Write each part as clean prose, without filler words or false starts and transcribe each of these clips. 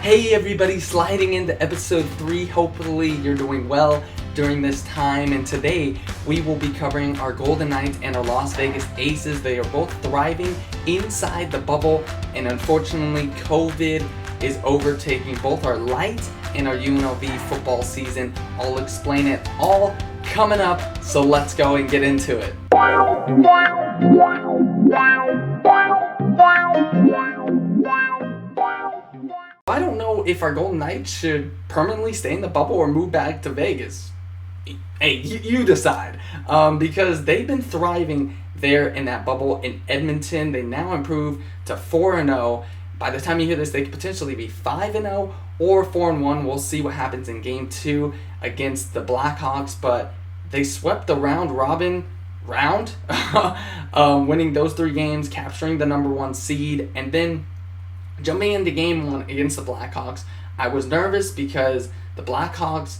Hey everybody, sliding into episode 3. Hopefully you're doing well during this time, and today we will be covering our Golden Knights and our Las Vegas Aces. They are both thriving inside the bubble, and unfortunately COVID is overtaking both our Lights and our UNLV football season. I'll explain it all coming up, so let's go and get into it. I don't know if our Golden Knights should permanently stay in the bubble or move back to Vegas. Hey, you decide. Because they've been thriving there in that bubble in Edmonton. They now improved to 4-0. By the time you hear this, they could potentially be 5-0 or 4-1. We'll see what happens in Game 2 against the Blackhawks. But they swept the round-robin round, winning those 3 games, capturing the number 1 seed, and then jumping into Game 1 against the Blackhawks. I was nervous because the Blackhawks,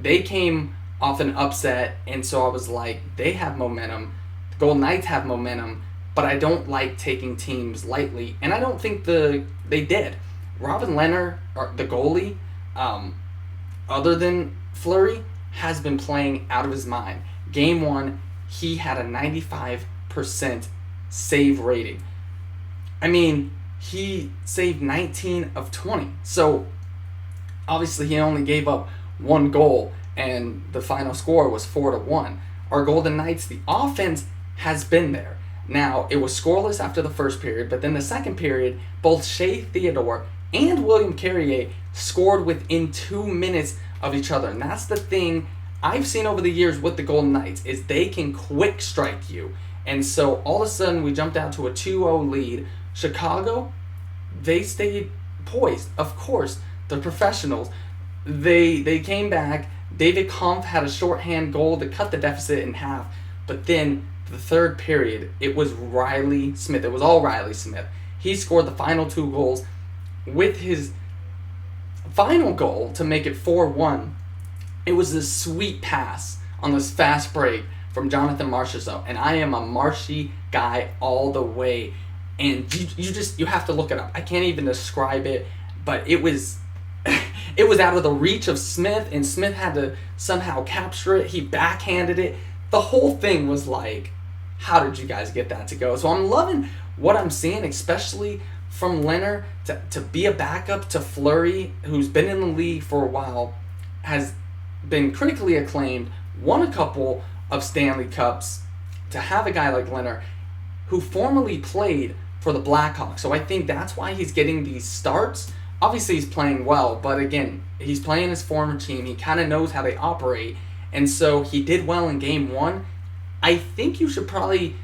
they came off an upset, and so I was like, they have momentum. The Golden Knights have momentum, but I don't like taking teams lightly, and I don't think they did. Robin Lehner, the goalie, other than Fleury, has been playing out of his mind. Game 1, he had a 95% save rating. I mean, he saved 19 of 20. So, obviously, he only gave up 1 goal, and the final score was 4-1. Our Golden Knights, the offense has been there. Now, it was scoreless after the first period, but then the second period, both Shea Theodore and William Carrier scored within 2 minutes of each other. And that's the thing I've seen over the years with the Golden Knights, is they can quick strike you. And so, all of a sudden, we jumped out to a 2-0 lead. Chicago, they stayed poised. Of course, they're professionals. They came back. David Kampf had a shorthand goal to cut the deficit in half. But then the third period, it was Riley Smith. It was all Riley Smith. He scored the final 2 goals. With his final goal to make it 4-1, it was this sweet pass on this fast break from Jonathan Marchessault. And I am a Marshy guy all the way. And you have to look it up. I can't even describe it, but it was out of the reach of Smith, and Smith had to somehow capture it. He backhanded it. The whole thing was like, how did you guys get that to go? So I'm loving what I'm seeing, especially from Lehner to be a backup to Fleury, who's been in the league for a while, has been critically acclaimed, won a couple of Stanley Cups. To have a guy like Lehner, who formerly played for the Blackhawks. So I think that's why he's getting these starts. Obviously, he's playing well, but again, he's playing his former team. He kind of knows how they operate, and so he did well in Game 1. I think you should probably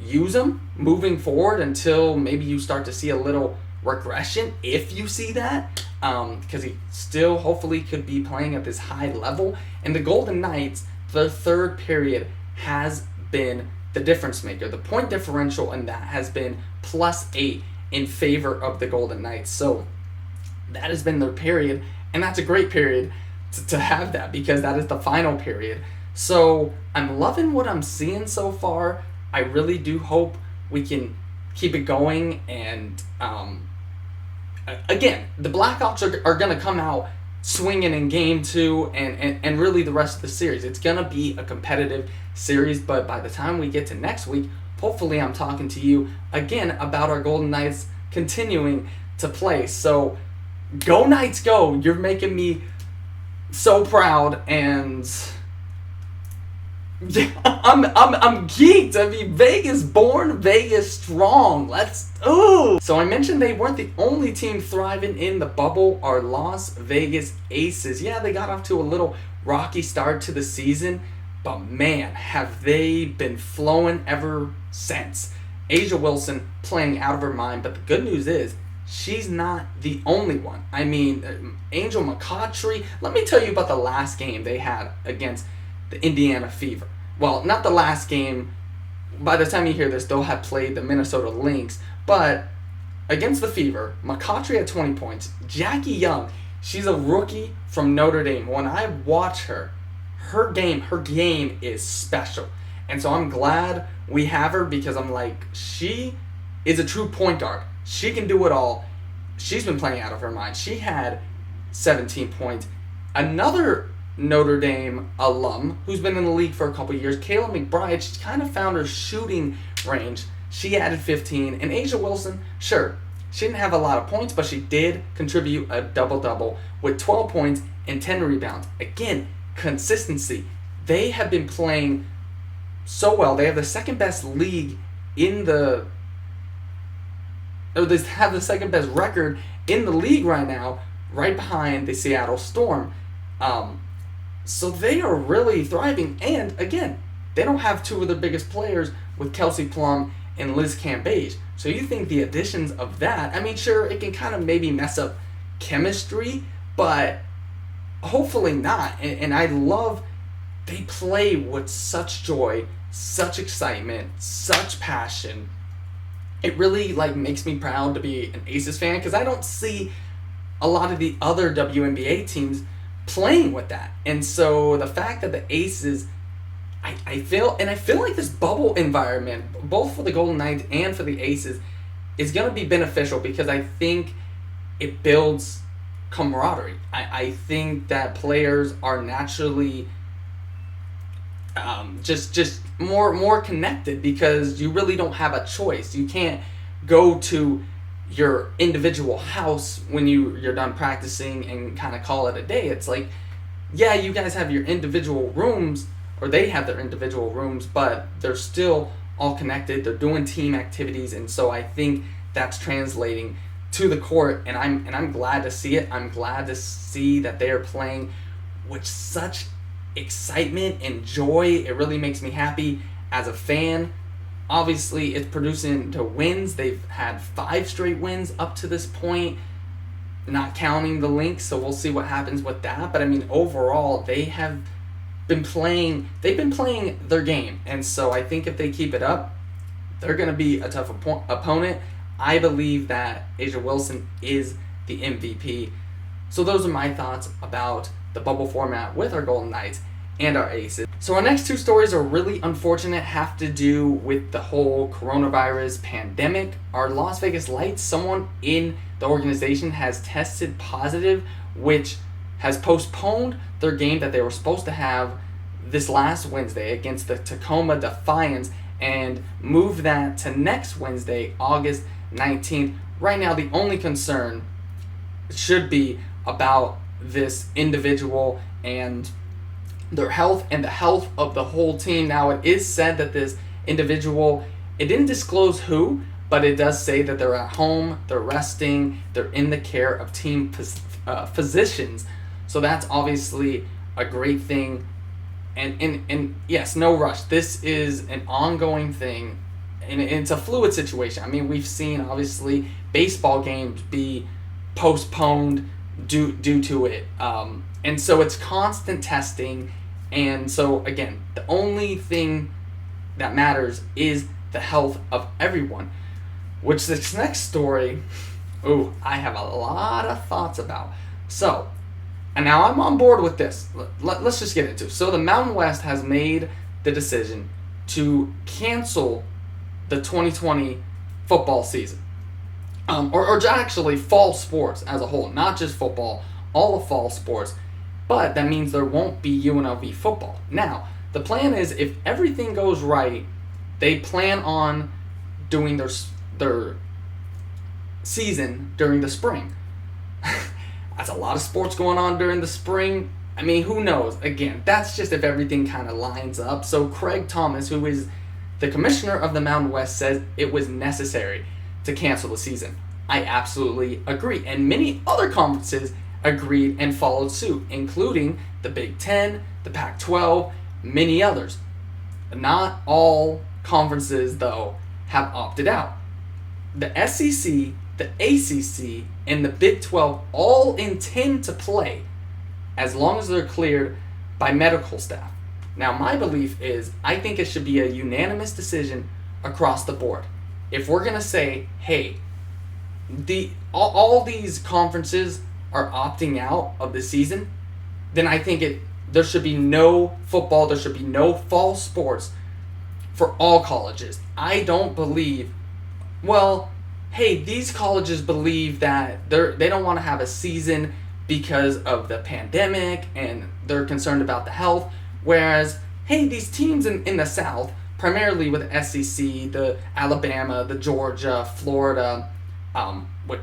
use him moving forward until maybe you start to see a little regression, if you see that, because he still hopefully could be playing at this high level. And the Golden Knights, the third period has been the difference maker. The point differential in that has been +8 in favor of the Golden Knights. So that has been their period, and that's a great period to have that, because that is the final period. So I'm loving what I'm seeing so far. I really do hope we can keep it going. And again, the Blackhawks are going to come out swinging in Game 2 and really the rest of the series. It's going to be a competitive series, but by the time we get to next week, hopefully I'm talking to you again about our Golden Knights continuing to play. So go Knights, go! You're making me so proud, and yeah, I'm geeked. I mean, Vegas born, Vegas strong. So I mentioned they weren't the only team thriving in the bubble. Our Las Vegas Aces, yeah, they got off to a little rocky start to the season, but man, have they been flowing ever since. Asia Wilson playing out of her mind, but the good news is she's not the only one. I mean, Angel McCoughtry, let me tell you about the last game they had against the Indiana Fever. Well, not the last game. By the time you hear this, they'll have played the Minnesota Lynx. But against the Fever, McCoughtry had 20 points. Jackie Young, she's a rookie from Notre Dame. When I watch her game is special. And so I'm glad we have her, because I'm like, she is a true point guard. She can do it all. she's been playing out of her mind. She had 17 points. Another Notre Dame alum who's been in the league for a couple years, Kayla McBride, she kind of found her shooting range. She added 15. And Asia Wilson, sure, she didn't have a lot of points, but she did contribute a double-double with 12 points and 10 rebounds. Again, consistency. They have been playing so well. They have the second best league in the... or they have the second best record in the league right now, right behind the Seattle Storm. So they are really thriving. And again, they don't have two of their biggest players with Kelsey Plum and Liz Cambage. So you think the additions of that, I mean, sure, it can kind of maybe mess up chemistry, but hopefully not. And I love they play with such joy, such excitement, such passion. It really makes me proud to be an Aces fan because I don't see a lot of the other WNBA teams playing with that. And so the fact that the Aces, I feel like this bubble environment, both for the Golden Knights and for the Aces, is going to be beneficial because I think it builds camaraderie. I think that players are naturally just more connected because you really don't have a choice. You can't go to your individual house when you're done practicing and kind of call it a day. It's like, yeah, you guys have your individual rooms, or they have their individual rooms, but they're still all connected. They're doing team activities, and so I think that's translating to the court, and I'm glad to see it. I'm glad to see that they are playing with such excitement and joy. It really makes me happy as a fan. Obviously, it's producing to wins. They've had 5 straight wins up to this point, not counting the Lynx, so we'll see what happens with that. But I mean, overall, they've been playing their game, and so I think if they keep it up, they're going to be a tough opponent. I believe that Asia Wilson is the MVP. So those are my thoughts about the bubble format with our Golden Knights and our Aces. So our next 2 stories are really unfortunate, have to do with the whole coronavirus pandemic. Our Las Vegas Lights, someone in the organization has tested positive, which has postponed their game that they were supposed to have this last Wednesday against the Tacoma Defiance and moved that to next Wednesday, August 19th. Right now, the only concern should be about this individual and their health and the health of the whole team. Now, it is said that this individual, it didn't disclose who, but it does say that they're at home, they're resting, they're in the care of team physicians. So that's obviously a great thing. And yes, no rush. This is an ongoing thing, and it's a fluid situation. I mean, we've seen, obviously, baseball games be postponed due to it. And so it's constant testing. And so, again, the only thing that matters is the health of everyone. Which this next story, I have a lot of thoughts about. So, and now I'm on board with this. Let's just get into it. So the Mountain West has made the decision to cancel the 2020 football season. Or actually fall sports as a whole, not just football, all of fall sports. But that means there won't be UNLV football. Now, the plan is if everything goes right, they plan on doing their season during the spring. That's a lot of sports going on during the spring. I mean, who knows? Again, that's just if everything kind of lines up. So Craig Thomas, who is the commissioner of the Mountain West, says it was necessary to cancel the season. I absolutely agree. And many other conferences agreed and followed suit, including the Big Ten, the Pac-12, many others. Not all conferences, though, have opted out. The SEC, the ACC, and the Big 12 all intend to play as long as they're cleared by medical staff. Now, my belief is I think it should be a unanimous decision across the board. If we're going to say, hey, all these conferences are opting out of the season, then I think there should be no football, there should be no fall sports for all colleges. I don't believe, well, hey, these colleges believe that they don't want to have a season because of the pandemic and they're concerned about the health. Whereas, hey, these teams in the South, primarily with SEC, the Alabama, the Georgia, Florida, with,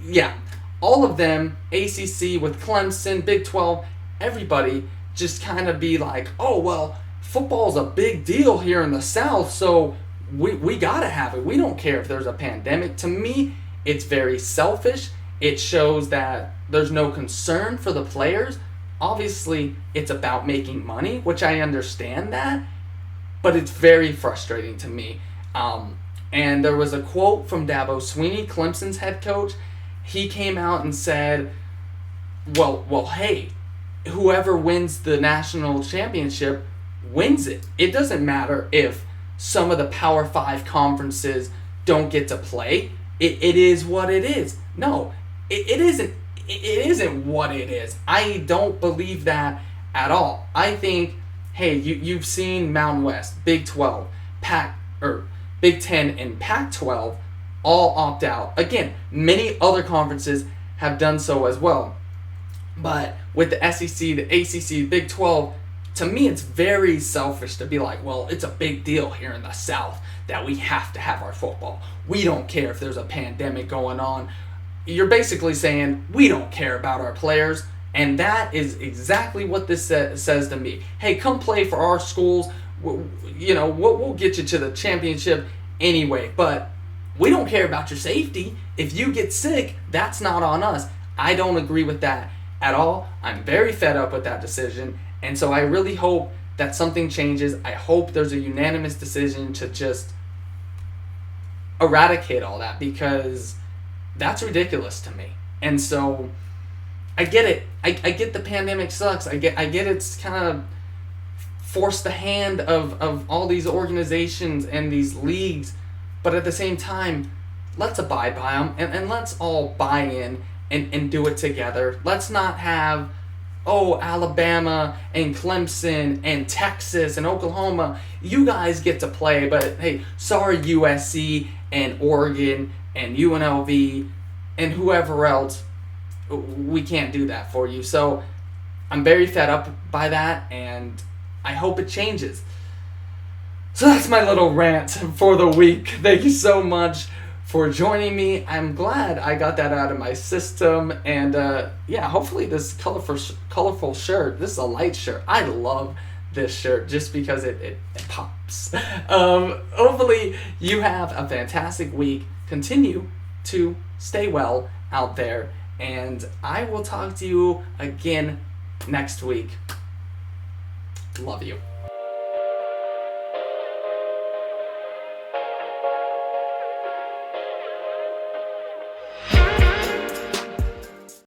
yeah, all of them, ACC with Clemson, Big 12, everybody just kind of be like, oh, well, football's a big deal here in the South, so we gotta have it. We don't care if there's a pandemic. To me, it's very selfish. It shows that there's no concern for the players. Obviously, it's about making money, which I understand that, but it's very frustrating to me. And there was a quote from Dabo Swinney, Clemson's head coach. He came out and said, well, hey, whoever wins the national championship wins it. It doesn't matter if some of the Power 5 conferences don't get to play. It is what it is. No, it isn't. It isn't what it is. I don't believe that at all. I think, hey, you've seen Mountain West, Big 12, Big 10, and Pac-12 all opt out. Again, many other conferences have done so as well. But with the SEC, the ACC, Big 12, to me it's very selfish to be like, well, it's a big deal here in the South that we have to have our football. We don't care if there's a pandemic going on. You're basically saying we don't care about our players, and that is exactly what this says to me. Hey, come play for our schools. We'll get you to the championship anyway, but we don't care about your safety. If you get sick, that's not on us. I don't agree with that at all. I'm very fed up with that decision, and so I really hope that something changes. I hope there's a unanimous decision to just eradicate all that, because that's ridiculous to me. And so I get it. I get the pandemic sucks. I get it's kind of forced the hand of all these organizations and these leagues, but at the same time, let's abide by them and let's all buy in and do it together. Let's not have, oh, Alabama and Clemson and Texas and Oklahoma, you guys get to play, but hey, sorry USC and Oregon and UNLV and whoever else, we can't do that for you. So I'm very fed up by that, and I hope it changes. So that's my little rant for the week. Thank you so much for joining me. I'm glad I got that out of my system, and hopefully this colorful shirt, this is a light shirt. I love this shirt just because it pops. Hopefully you have a fantastic week. Continue to stay well out there, and I will talk to you again next week. Love you.